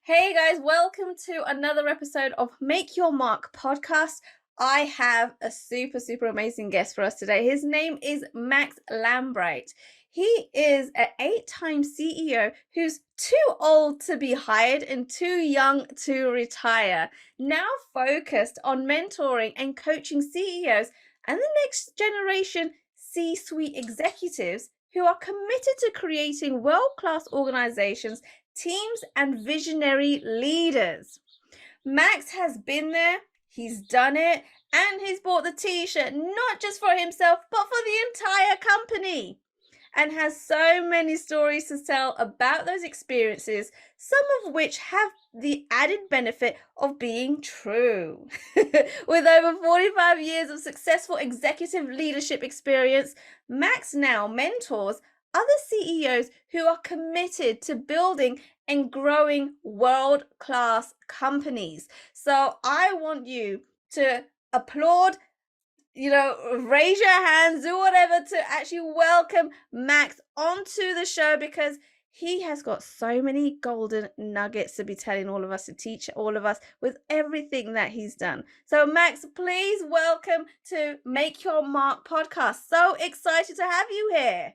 Hey guys, welcome to another episode of Make Your Mark podcast. I have a super amazing guest for us today. His name is Max Lambright. He is an 8-time CEO who's too old to be hired and too young to retire. Now focused on mentoring and coaching CEOs and the next generation C-suite executives who are committed to creating world-class organizations, teams, and visionary leaders. Max has been there, he's done it, and he's bought the t-shirt not just for himself, but for the entire company, and has so many stories to tell about those experiences, some of which have the added benefit of being true. With over 45 years of successful executive leadership experience, Max now mentors other CEOs who are committed to building and growing world-class companies. So I want you to applaud, raise your hands, do whatever to actually welcome Max onto the show, because he has got so many golden nuggets to be telling all of us, to teach all of us with everything that he's done. So Max, please welcome to Make Your Mark podcast. So excited to have you here.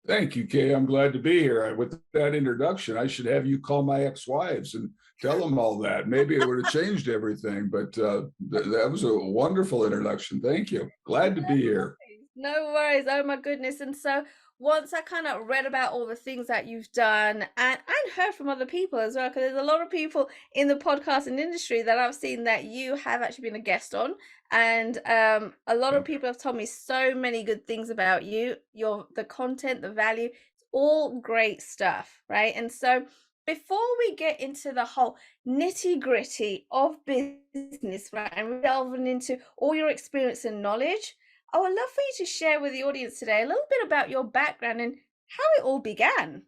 Thank you, Kay. I'm glad to be here. With that introduction, I should have you call my ex-wives and tell them all that. Maybe it would have changed everything, but that was a wonderful introduction. Thank you. Glad to be here. No worries. Oh my goodness. And so once I kind of read about all the things that you've done and heard from other people as well, because there's a lot of people in the podcasting industry that I've seen that you have actually been a guest on. And a lot of people have told me so many good things about you, the content, the value, it's all great stuff, right? And so before we get into the whole nitty-gritty of business, right, and delving into all your experience and knowledge, I would love for you to share with the audience today a little bit about your background and how it all began.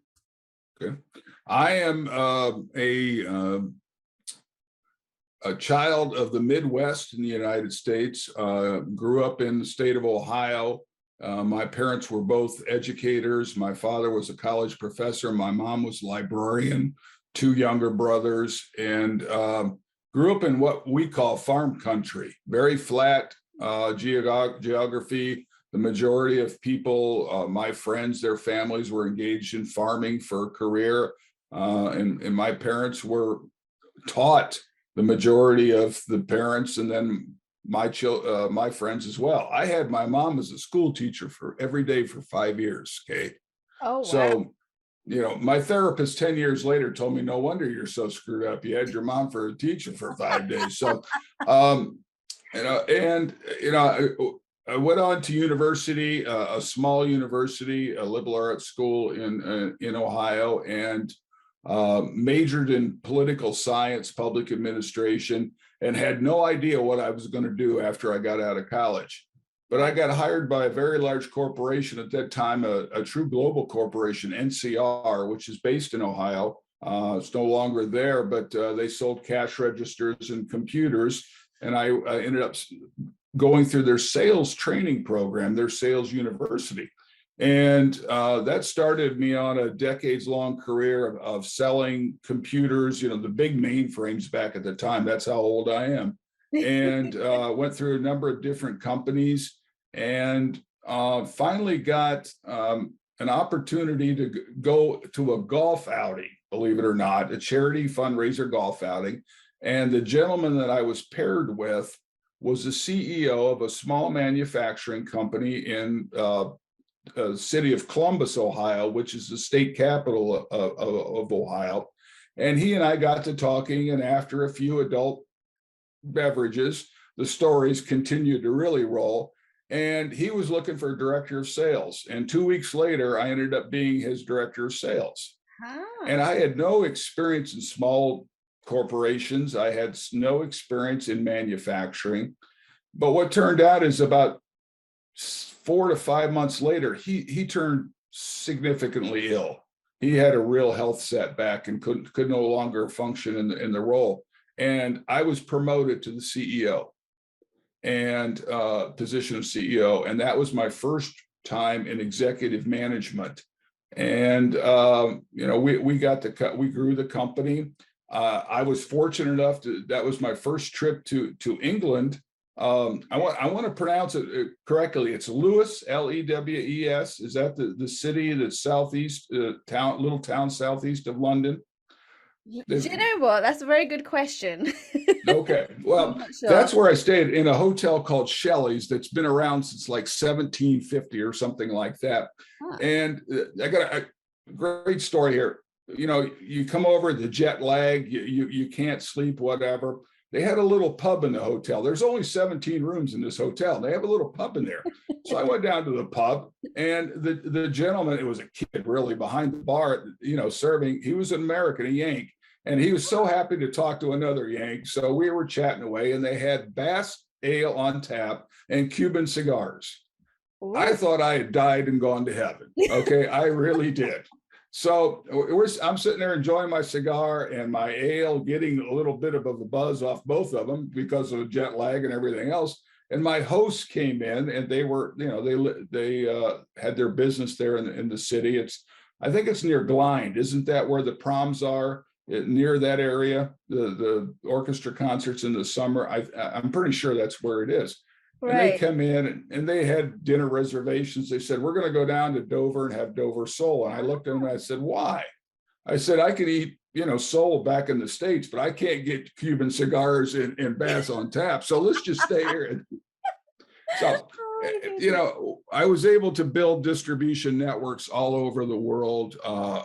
Okay. I am a child of the Midwest in the United States, grew up in the state of Ohio. My parents were both educators. My father was a college professor. My mom was a librarian, 2 younger brothers, and grew up in what we call farm country, very flat geography. The majority of people, my friends, their families were engaged in farming for a career. And my parents were taught, the majority of the parents, and then my friends as well. I had my mom as a school teacher for every day for 5 years, Kate. Oh, wow. So, my therapist 10 years later told me, no wonder you're so screwed up. You had your mom for a teacher for 5 days. So, I went on to university, a small university, a liberal arts school in Ohio, and majored in political science, public administration, and had no idea what I was going to do after I got out of college. But I got hired by a very large corporation at that time, a true global corporation, NCR, which is based in Ohio. It's no longer there, but they sold cash registers and computers. And I ended up going through their sales training program, their sales university. And that started me on a decades-long career of selling computers, the big mainframes back at the time. That's how old I am. And went through a number of different companies, and finally got an opportunity to go to a golf outing, believe it or not, a charity fundraiser golf outing. And the gentleman that I was paired with was the CEO of a small manufacturing company in city of Columbus, Ohio, which is the state capital of Ohio. And he and I got to talking, and after a few adult beverages, the stories continued to really roll. And he was looking for a director of sales. And 2 weeks later, I ended up being his director of sales. And I had no experience in small corporations. I had no experience in manufacturing. But what turned out is about 4 to 5 months later, he turned significantly ill. He had a real health setback and could no longer function in the role. And I was promoted to the CEO and position of CEO. And that was my first time in executive management. And we grew the company. I was fortunate enough that was my first trip to England. I want to pronounce it correctly. It's Lewes, Lewes. Is that the city that's southeast little town southeast of London? Do you know what? That's a very good question. Okay, I'm well, not sure. that's where I stayed in a hotel called Shelley's that's been around since like 1750 or something like that. Ah. And I got a great story here. You come over the jet lag, you can't sleep, whatever. They had a little pub in the hotel. There's only 17 rooms in this hotel. They have a little pub in there. So I went down to the pub, and the gentleman, it was a kid really behind the bar, serving. He was an American, a Yank. And he was so happy to talk to another Yank. So we were chatting away, and they had Bass Ale on tap and Cuban cigars. I Ooh. thought I had died and gone to heaven. Okay, I really did. So I'm sitting there enjoying my cigar and my ale, getting a little bit of a buzz off both of them because of the jet lag and everything else. And my hosts came in, and they were, they had their business there in the city. I think it's near Glynde. Isn't that where the proms are? Near that area, the orchestra concerts in the summer. I'm pretty sure that's where it is. And they Right. come in, and they had dinner reservations. They said, we're going to go down to Dover and have Dover sole. And I looked at them and I said, why? I said, I could eat, sole back in the States, but I can't get Cuban cigars and Bass on tap. So let's just stay here. So, I was able to build distribution networks all over the world,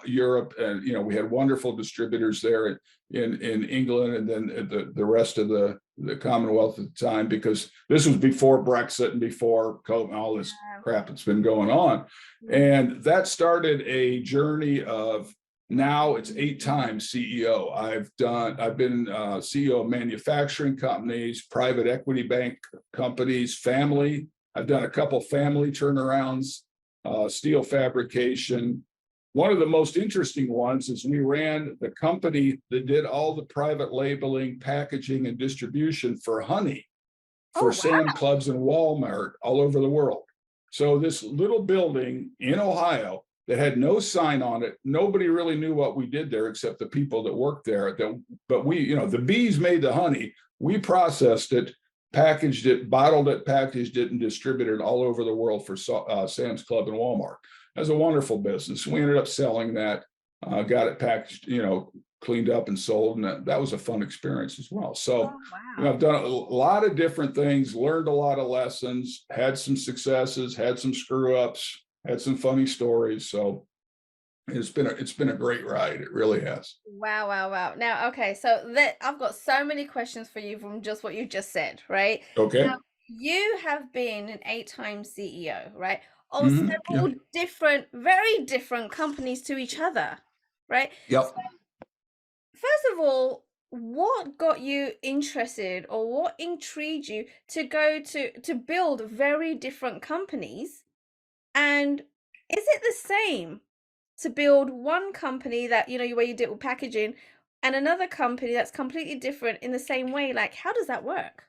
Europe, and we had wonderful distributors there in England, and then the rest of the Commonwealth at the time, because this was before Brexit and before COVID and all this crap that's been going on, and that started a journey of. Now it's 8 times CEO. I've been CEO of manufacturing companies, private equity bank companies, family. I've done a couple family turnarounds, steel fabrication. One of the most interesting ones is we ran the company that did all the private labeling, packaging, and distribution for honey for Oh, Sam wow. Clubs and Walmart all over the world. So this little building in Ohio that had no sign on it. Nobody really knew what we did there except the people that worked there. But we, the bees made the honey. We processed it, packaged it, bottled it, packaged it, and distributed it all over the world for Sam's Club and Walmart. It was a wonderful business. We ended up selling that, got it packaged, cleaned up and sold, and that was a fun experience as well. So, Oh, wow. I've done a lot of different things, learned a lot of lessons, had some successes, had some screw ups, had some funny stories. So it's been a great ride. It really has. Wow, wow, wow. Now, okay, so I've got so many questions for you from just what you just said, right? Now, Okay. you have been an 8-time CEO, right? Of Yeah. several different, very different companies to each other, right? So, Yep. first of all, what got you interested or what intrigued you to go to build very different companies? And is it the same to build one company that, where you deal with packaging and another company that's completely different in the same way? Like, how does that work?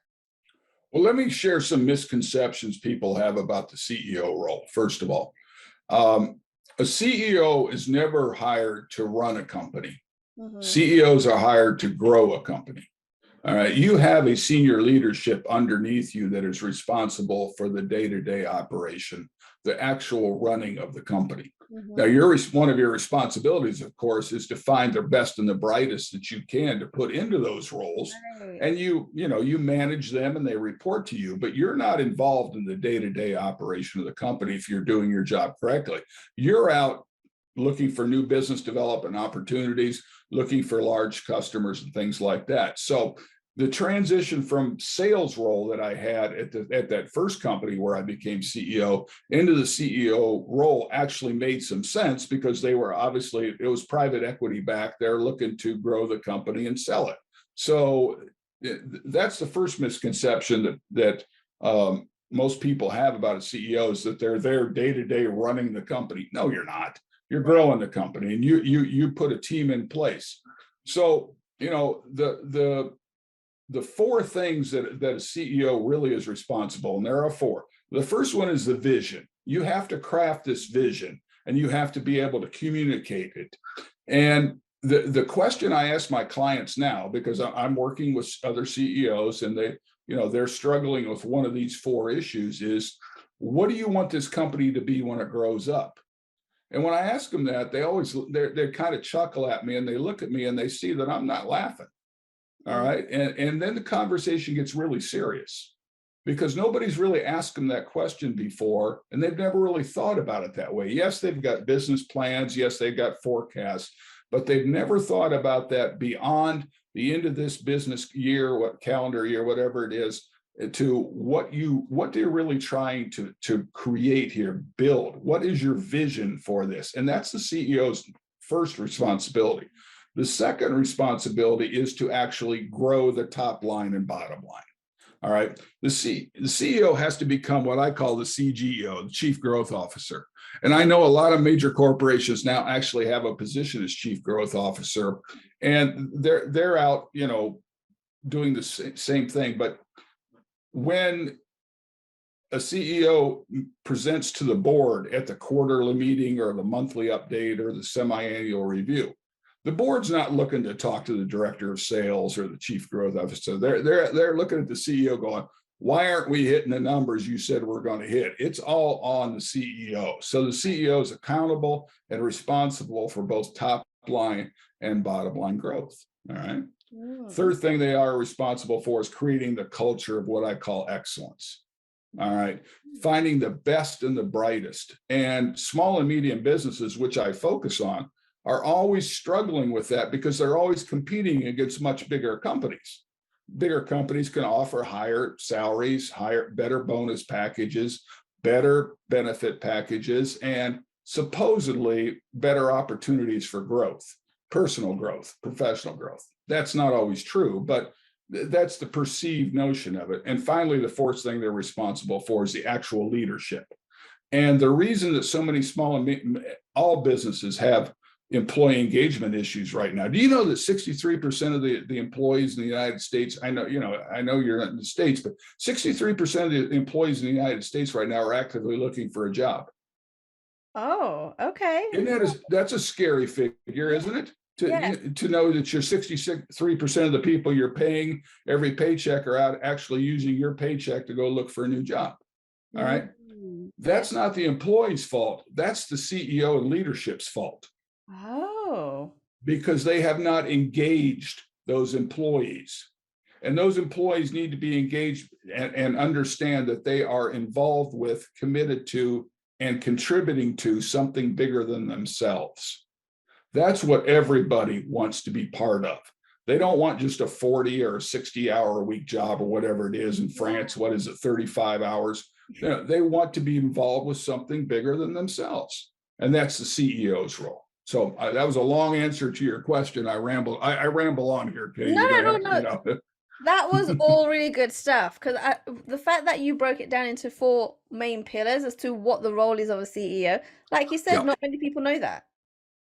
Well, let me share some misconceptions people have about the CEO role. First of all, um, a CEO is never hired to run a company. Hmm. CEOs are hired to grow a company. All right. You have a senior leadership underneath you that is responsible for the day-to-day operation, the actual running of the company. Now, Hmm. one of your responsibilities, of course, is to find the best and the brightest that you can to put into those roles. Right. And you manage them and they report to you, but you're not involved in the day-to-day operation of the company if you're doing your job correctly. You're out looking for new business development opportunities, looking for large customers and things like that. So the transition from sales role that I had at that first company where I became CEO into the CEO role actually made some sense because they were obviously, it was private equity backed. They're looking to grow the company and sell it. So that's the first misconception that most people have about a CEO is that they're there day to day running the company. No, you're not. You're Right. growing the company, and you put a team in place. So the 4 things that a CEO really is responsible, and there are 4. The first one is the vision. You have to craft this vision, and you have to be able to communicate it. And the question I ask my clients now, because I'm working with other CEOs and they're struggling with one of these four issues, is what do you want this company to be when it grows up? And when I ask them that, they kind of chuckle at me and they look at me and they see that I'm not laughing. All Mm, right. And then the conversation gets really serious because nobody's really asked them that question before and they've never really thought about it that way. Yes, they've got business plans. Yes, they've got forecasts, but they've never thought about that beyond the end of this business year, what calendar year, whatever it is, to what they're really trying to create here, build. What is your vision for this? And that's the CEO's first responsibility. The second responsibility is to actually grow the top line and bottom line. All right. The CEO has to become what I call the CGO, the Chief Growth Officer. And I know a lot of major corporations now actually have a position as Chief Growth Officer, and they're out, doing the same thing. But when a CEO presents to the board at the quarterly meeting or the monthly update or the semi-annual review, the board's not looking to talk to the director of sales or the chief growth officer. They're looking at the CEO going, why aren't we hitting the numbers you said we're going to hit? It's all on the CEO. So the CEO is accountable and responsible for both top line and bottom line growth. All right. mm, Third thing they are responsible for is creating the culture of what I call excellence. All right. Finding the best and the brightest. And small and medium businesses, which I focus on, are always struggling with that because they're always competing against much bigger companies. Bigger companies can offer higher salaries, better bonus packages, better benefit packages, and supposedly better opportunities for growth, personal growth, professional growth. That's not always true, but that's the perceived notion of it. And finally, the fourth thing they're responsible for is the actual leadership. And the reason that so many all businesses have employee engagement issues right now. Do you know that 63% of the employees in the United States, I know you're not in the States, but 63% of the employees in the United States right now are actively looking for a job. oh, okay. That's a scary figure, Yeah, isn't it? yeah. To know that you're 63% of the people you're paying every paycheck are out actually using your paycheck to go look for a new job. All right. Yeah. That's not the employee's fault. That's the CEO and leadership's fault Oh. because they have not engaged those employees. And those employees need to be engaged and understand that they are involved with, committed to, and contributing to something bigger than themselves. That's what everybody wants to be part of. They don't want just a 40 or 60-hour a week job or whatever it is in France. What is it, 35 hours? They want to be involved with something bigger than themselves. And that's the CEO's role. So that was a long answer to your question. I ramble on here, Kay. No, You're no, going to no, have no. to, That was all really good stuff because the fact that you broke it down into four main pillars as to what the role is of a CEO, like you said, yeah, not many people know that,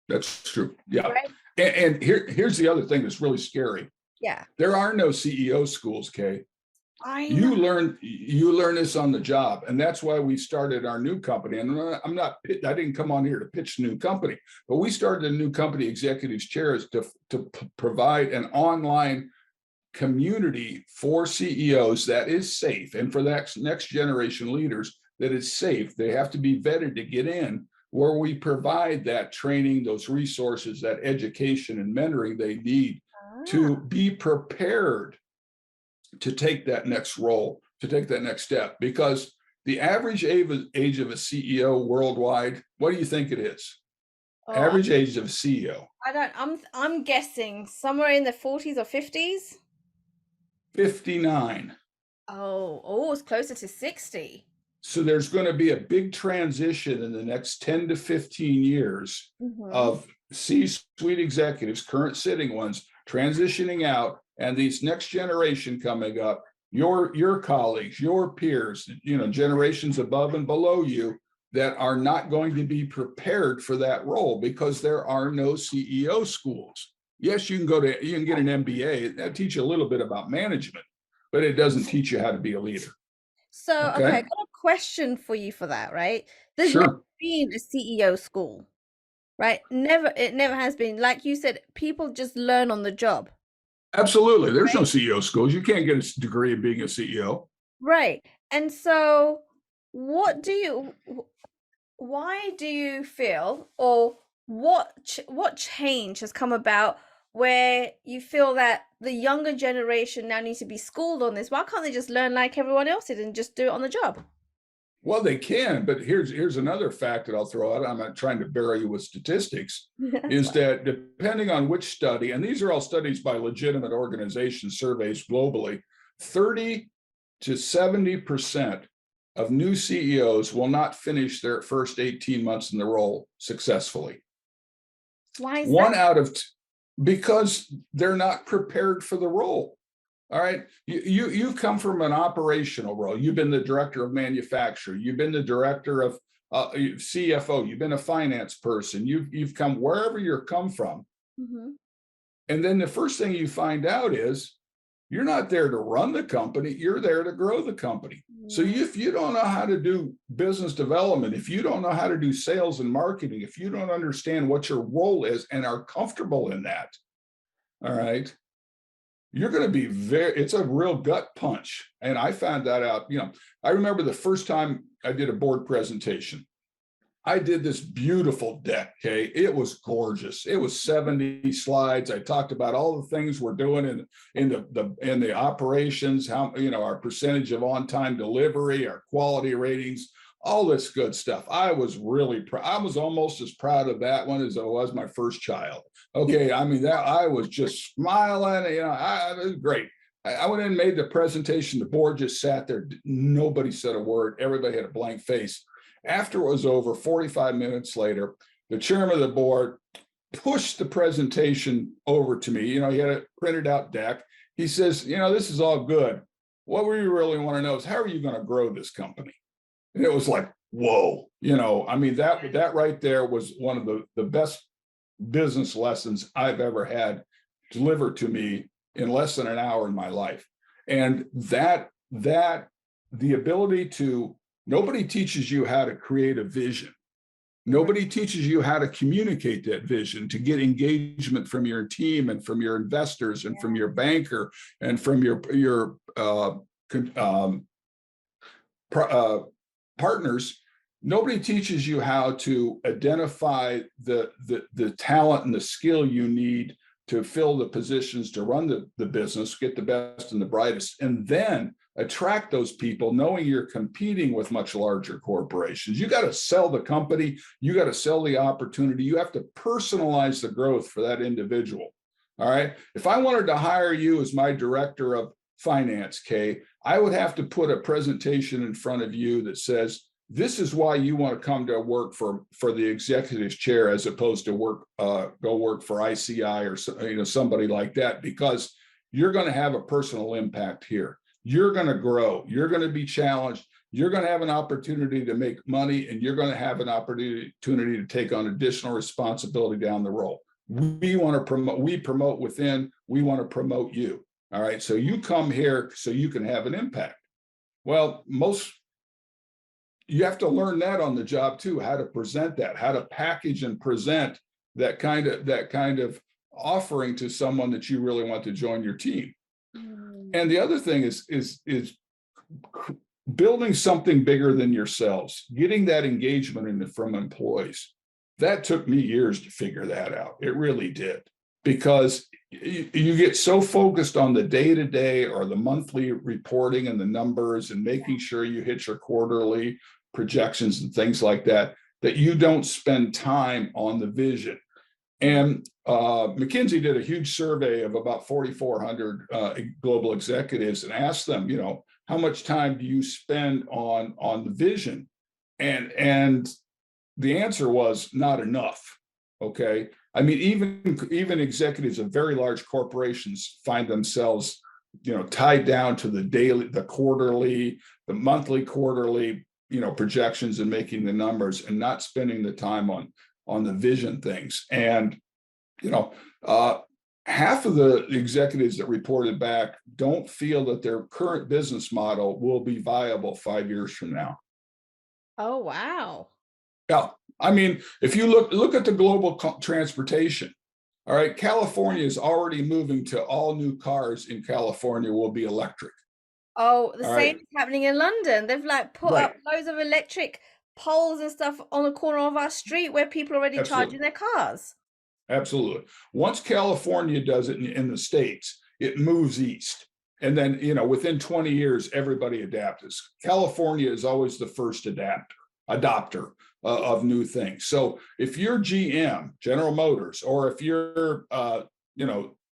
that's true. Yeah. right? And here's the other thing that's really scary. Yeah, There are no CEO schools, Kay. I know. You learn this on the job, and that's why we started our new company. And I didn't come on here to pitch a new company, but we started a new company, Executives Chairs, to provide an online community for CEOs that is safe, and for that next generation leaders that is safe. They have to be vetted to get in, where we provide that training, those resources, that education and mentoring they need Ah, to be prepared to take that next role, to take that next step. Because the average age of a CEO worldwide, what do you think it is? oh, Average age of a CEO, I don't. I'm guessing somewhere in the 40s or 50s. 59. Oh, it's closer to 60. So there's going to be a big transition in the next 10 to 15 years Mm-hmm. of C-suite executives, current sitting ones, transitioning out, and these next generation coming up, your colleagues, your peers, generations above and below you that are not going to be prepared for that role because there are no CEO schools. Yes, you can get an MBA that teach you a little bit about management, but it doesn't teach you how to be a leader. So, okay, I Okay. got a question for you for that, right? There's never Sure. been a CEO school. right? It never has been. Like you said, people just learn on the job, Absolutely. There's no right? CEO schools. You can't get a degree of being a CEO. Right. And so, what do you, why do you feel, or what change has come about where you feel that the younger generation now needs to be schooled on this? Why can't they just learn like everyone else did and just do it on the job? Well, they can, but here's another fact that I'll throw out. I'm not trying to bury you with statistics, That's is fine. that depending on which study, and these are all studies by legitimate organizations, surveys globally, 30 to 70% of new CEOs will not finish their first 18 months in the role successfully. Why is that? One out of because they're not prepared for the role. All right. You've come from an operational role. You've been the director of manufacture. You've been the director of CFO. You've been a finance person. You've come wherever you're come from. Hmm. And then the first thing you find out is you're not there to run the company. You're there to grow the company. So Yeah. if you don't know how to do business development, if you don't know how to do sales and marketing, if you don't understand what your role is and are comfortable in that, all right, you're going to be it's a real gut punch. And I found that out. I remember the first time I did a board presentation. I did this beautiful deck. Okay. It was gorgeous. It was 70 slides. I talked about all the things we're doing in the operations, how, our percentage of on-time delivery, our quality ratings, all this good stuff. I was really proud. I was almost as proud of that one as I was my first child. Okay. I mean, that I was just smiling, it was great. I went in and made the presentation. The board just sat there. Nobody said a word. Everybody had a blank face. After it was over, 45 minutes later, the chairman of the board pushed the presentation over to me. He had a printed out deck. He says, this is all good. What we really want to know is, how are you going to grow this company? And it was like, whoa, I mean, that right there was one of the best business lessons I've ever had delivered to me in less than an hour in my life. And that the ability to, nobody teaches you how to create a vision. Right. Nobody teaches you how to communicate that vision, to get engagement from your team and from your investors and from Yeah. your banker and from your um, partners. Nobody teaches you how to identify the talent and the skill you need to fill the positions, to run the business, get the best and the brightest, and then attract those people, knowing you're competing with much larger corporations. You got to sell the company, you got to sell the opportunity, you have to personalize the growth for that individual. All right. If I wanted to hire you as my director of finance, Kay, I would have to put a presentation in front of you that says, this is why you want to come to work for the executive chair, as opposed to go work for ICI or somebody like that, because you're going to have a personal impact here. You're going to grow. You're going to be challenged. You're going to have an opportunity to make money, and you're going to have an opportunity to take on additional responsibility down the road. We want to promote. We promote within. We want to promote you. All right. So you come here so you can have an impact. Well, you have to learn that on the job too, how to present that, how to package and present that kind of offering to someone that you really want to join your team. Mm. And the other thing is building something bigger than yourselves, getting that engagement from employees. That took me years to figure that out. It really did, because you get so focused on the day-to-day or the monthly reporting and the numbers and making sure you hit your quarterly projections and things like that, that you don't spend time on the vision. And McKinsey did a huge survey of about 4,400 global executives and asked them, how much time do you spend on the vision? And the answer was not enough. Okay. I mean, even executives of very large corporations find themselves, tied down to the daily, the quarterly, the monthly, quarterly, projections and making the numbers, and not spending the time on the vision things. And half of the executives that reported back don't feel that their current business model will be viable 5 years from now. Oh, wow. Yeah. I mean, if you look at the global transportation, all right, California is already moving to all new cars in California will be electric. Oh, the All same right, is happening in London. They've like put up right, loads of electric poles and stuff on the corner of our street where people are already charging absolutely. their cars. Absolutely. Once California does it in the States, it moves east. And then, within 20 years, everybody adapts. California is always the first adopter of new things. So if you're GM, General Motors, or if you're,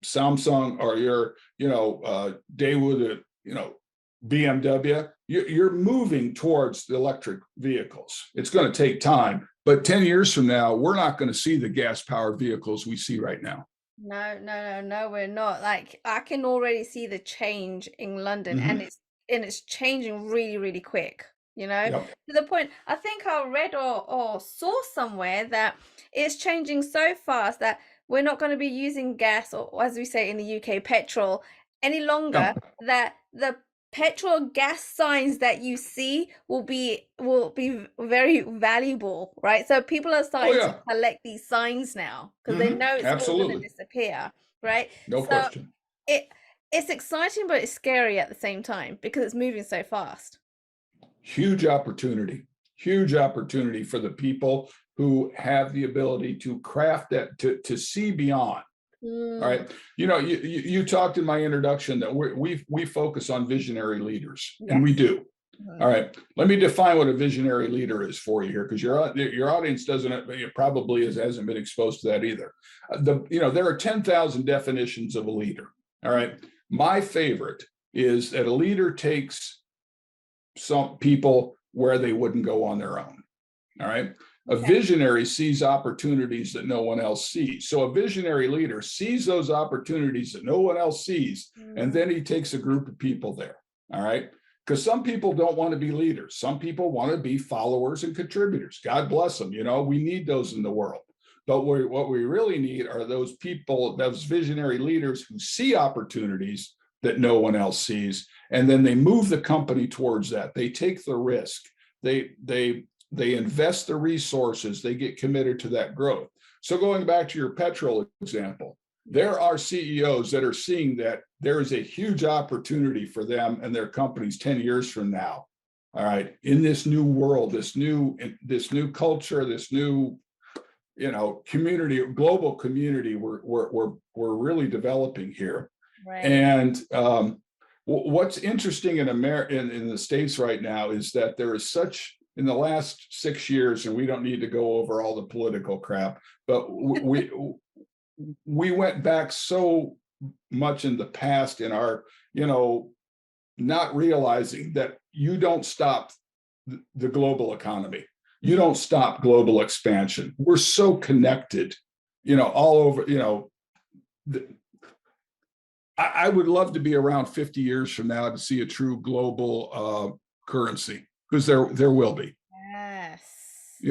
Samsung, or you're, Daewoo, BMW, you're moving towards the electric vehicles. It's going to take time, but 10 years from now, we're not going to see the gas powered vehicles we see right now. No, no, no, no, we're not. Like I can already see the change in London and Mm-hmm. it's changing really, really quick, you know, Yep. to the point I think I read or saw somewhere that it's changing so fast that we're not going to be using gas or as we say in the UK, petrol any longer, No. that the petrol gas signs that you see will be very valuable, right? So people are Oh starting to yeah. collect these signs now because they Mm-hmm. know it's all going to Absolutely. disappear, right? No So question. it it's exciting but it's scary at the same time because it's moving so fast. Huge opportunity. Huge opportunity for the people who have the ability to craft that, to see beyond. All Mm, right. You talked in my introduction that we focus on visionary leaders, and we yes. do. All Mhm. right. Let me define what a visionary leader is for you here, because your audience doesn't, it probably hasn't been exposed to that either. There are 10,000 definitions of a leader. All right. My favorite is that a leader takes some people where they wouldn't go on their own. All right. A Okay. visionary sees opportunities that no one else sees. So a visionary leader sees those opportunities that no one else sees, and Mm, then he takes a group of people there. All right. Because some people don't want to be leaders. Some people want to be followers and contributors. God bless them. We need those in the world. But what we really need are those people, those visionary leaders who see opportunities that no one else sees, and then they move the company towards that. They take the risk. They invest the resources, they get committed to that growth. So going back to your petrol example, yes. there are CEOs that are seeing that there is a huge opportunity for them and their companies 10 years from now. All right, in this new world, this new culture, this new community, global community we're really developing here. Right. And what's interesting in America, in the States right now, is that there is such, in the last 6 years, and we don't need to go over all the political crap, but we went back so much in the past in our, not realizing that you don't stop the global economy. You don't stop global expansion. We're so connected, all over, the, I would love to be around 50 years from now to see a true global currency, because there will be. Yes.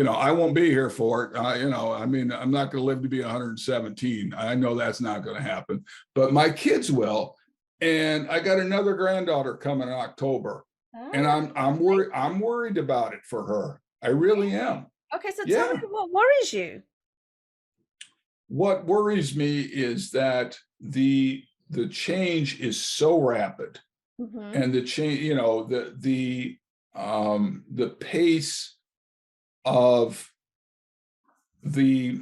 I won't be here for it. I mean, I'm not going to live to be 117. I know that's not going to happen, but my kids will. And I got another granddaughter coming in October, and Ah, I'm worried. I'm worried about it for her. I really am. okay, so tell me Yeah. what worries you. What worries me is that the change is so rapid, Mm-hmm. and the change, the pace of the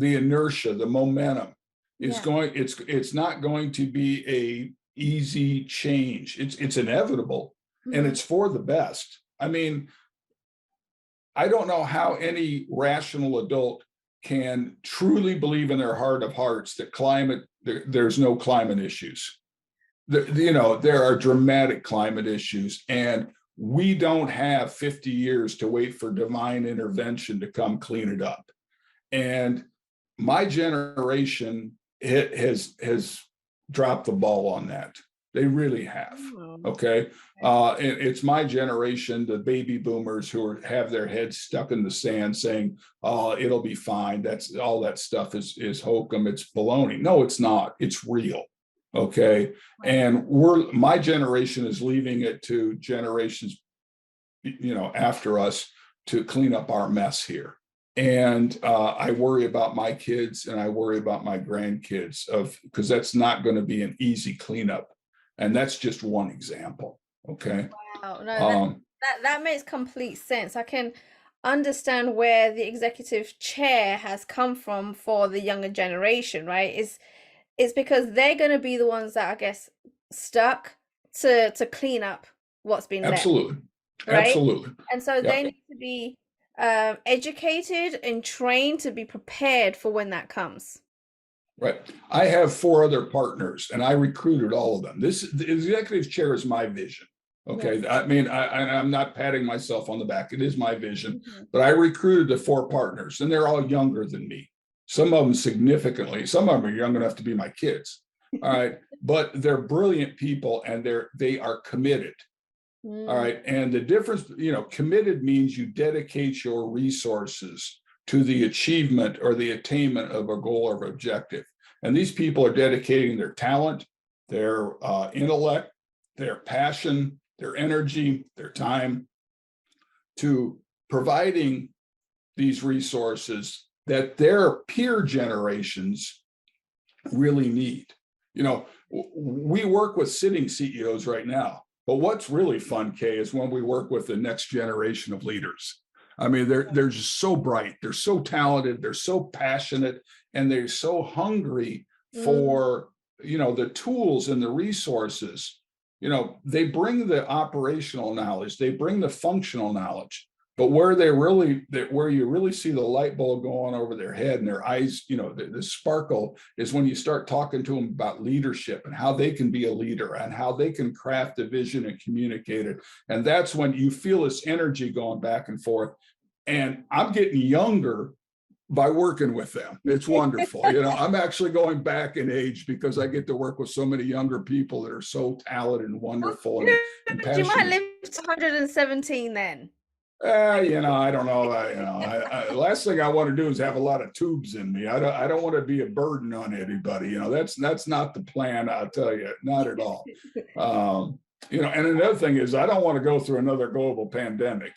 inertia, the momentum is Yeah. going, it's not going to be a easy change. It's inevitable, and Mm-hmm. it's for the best. I mean, I don't know how any rational adult can truly believe in their heart of hearts that there's no climate issues. There are dramatic climate issues, and we don't have 50 years to wait for divine intervention to come clean it up. And my generation has dropped the ball on that. They really have. Mm, Okay. okay. It's my generation, the baby boomers, have their heads stuck in the sand saying, oh, it'll be fine. That's all, that stuff is hokum. It's baloney. No, it's not. It's real. Okay. Right. And my generation is leaving it to generations, after us, to clean up our mess here. And I worry about my kids and I worry about my grandkids because that's not going to be an easy cleanup. And that's just one example. Okay. Wow, no, Um, that makes complete sense. I can understand where the executive chair has come from for the younger generation, right? It's because they're going to be the ones that I guess stuck to clean up what's been left, Absolutely. right? Absolutely. And so they Yep. need to be educated and trained to be prepared for when that comes. Right. I have 4 other partners and I recruited all of them. The executive chair is my vision. Okay. Yes. I mean, I'm not patting myself on the back. It is my vision, Mhm. but I recruited the 4 partners and they're all younger than me. Some of them significantly, some of them are young enough to be my kids. All right. But they're brilliant people and they are committed. All Mm, right. And the difference, committed means you dedicate your resources to the achievement or the attainment of a goal or objective. And these people are dedicating their talent, their intellect, their passion, their energy, their time to providing these resources that their peer generations really need. We work with sitting CEOs right now, but what's really fun, Kay, is when we work with the next generation of leaders. I mean, they're just so bright, they're so talented, they're so passionate, and they're so hungry mm, for the tools and the resources. They bring the operational knowledge, they bring the functional knowledge, but where you really see the light bulb go on over their head and their eyes, the sparkle is when you start talking to them about leadership and how they can be a leader and how they can craft a vision and communicate it. And that's when you feel this energy going back and forth. And I'm getting younger by working with them. It's wonderful. I'm actually going back in age because I get to work with so many younger people that are so talented and oh, wonderful and good. You might passionate. live to 117 then. I don't know. Last thing I want to do is have a lot of tubes in me. I don't want to be a burden on anybody. That's not the plan. I'll tell you, not at all. And another thing is, I don't want to go through another global pandemic.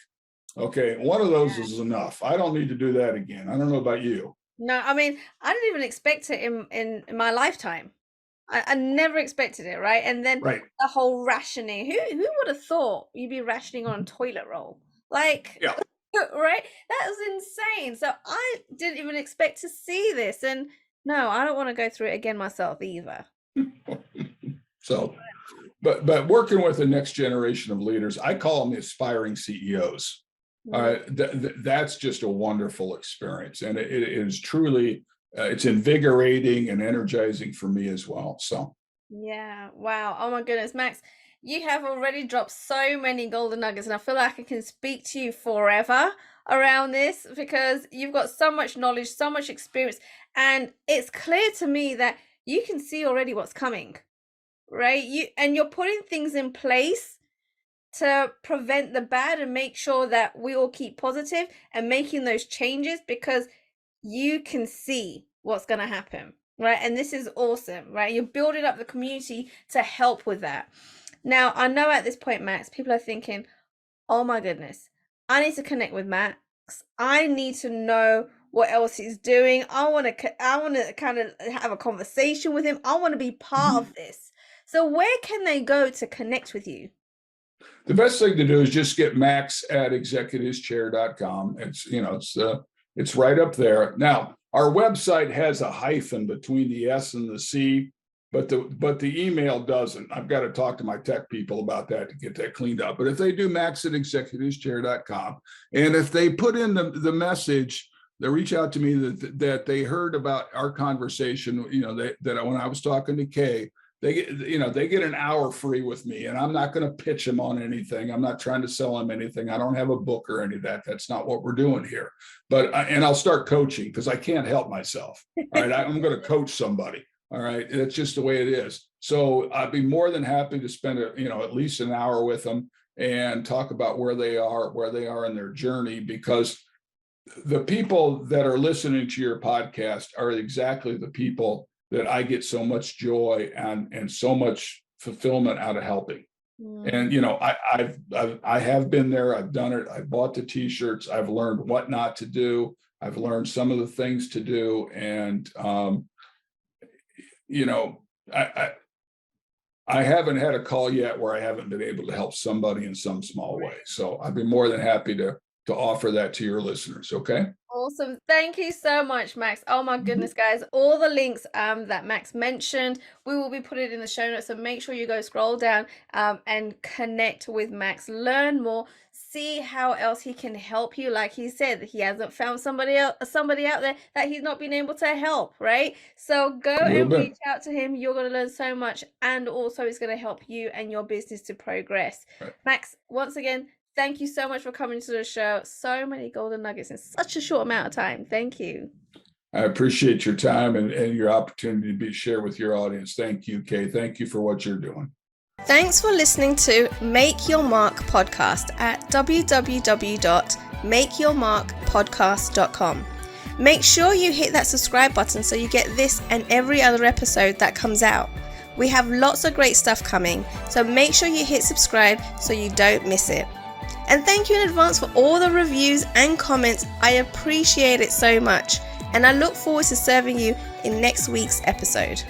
Okay, one of those is enough. I don't need to do that again. I don't know about you. No, I mean, I didn't even expect it in my lifetime. I never expected it, right? And then Right. the whole rationing. Who would have thought you'd be rationing on toilet roll? Like, Yeah. right? That was insane. So I didn't even expect to see this. And no, I don't want to go through it again myself either. So, but working with the next generation of leaders, I call them the aspiring CEOs. Mm, That's just a wonderful experience, and it is truly it's invigorating and energizing for me as well. So, yeah. Wow. Oh my goodness, Max, you have already dropped so many golden nuggets, and I feel like I can speak to you forever around this because you've got so much knowledge, so much experience, and it's clear to me that you can see already what's coming, right? You're putting things in place to prevent the bad and make sure that we all keep positive and making those changes because you can see what's going to happen, right? And this is awesome, right? You're building up the community to help with that. Now, I know at this point, Max, people are thinking, oh my goodness, I need to connect with Max. I need to know what else he's doing. I want to kind of have a conversation with him. I want to be part of this. So where can they go to connect with you? the best thing to do is just get Max at executiveschair.com. It's right up there. Now, our website has a hyphen between the S and the C, but the email doesn't. I've got to talk to my tech people about that to get that cleaned up. But if they do Max at executiveschair.com, and if they put in the message, they reach out to me that they heard about our conversation, that when I was talking to Kay, they get an hour free with me, and I'm not going to pitch them on anything. I'm not trying to sell them anything. I don't have a book or any of that. That's not what we're doing here. And I'll start coaching because I can't help myself. All right. I'm going to coach somebody. All right. It's just the way it is. So I'd be more than happy to spend at least an hour with them and talk about where they are in their journey, because the people that are listening to your podcast are exactly the people that I get so much joy and so much fulfillment out of helping. And I have been there. I've done it. I bought the t-shirts. I've learned what not to do. I've learned some of the things to do, and you know, I haven't had a call yet where I haven't been able to help somebody in some small way. So I'd be more than happy to offer that to your listeners. Okay. Awesome. Thank you so much, Max. Oh my Mhm. goodness, guys. All the links that Max mentioned, we will be putting it in the show notes. So make sure you go scroll down and connect with Max. Learn more. See how else he can help you. Like he said, he hasn't found somebody out there that he's not been able to help, right? So go Will and do. reach out to him. You're going to learn so much, and also it's going to help you and your business to progress. Right. Max, once again, thank you so much for coming to the show. So many golden nuggets in such a short amount of time. Thank you. I appreciate your time and your opportunity to share with your audience. Thank you, Kay. Thank you for what you're doing. Thanks for listening to Make Your Mark podcast at www.makeyourmarkpodcast.com. Make sure you hit that subscribe button so you get this and every other episode that comes out. We have lots of great stuff coming, so make sure you hit subscribe so you don't miss it. And thank you in advance for all the reviews and comments. I appreciate it so much, and I look forward to serving you in next week's episode.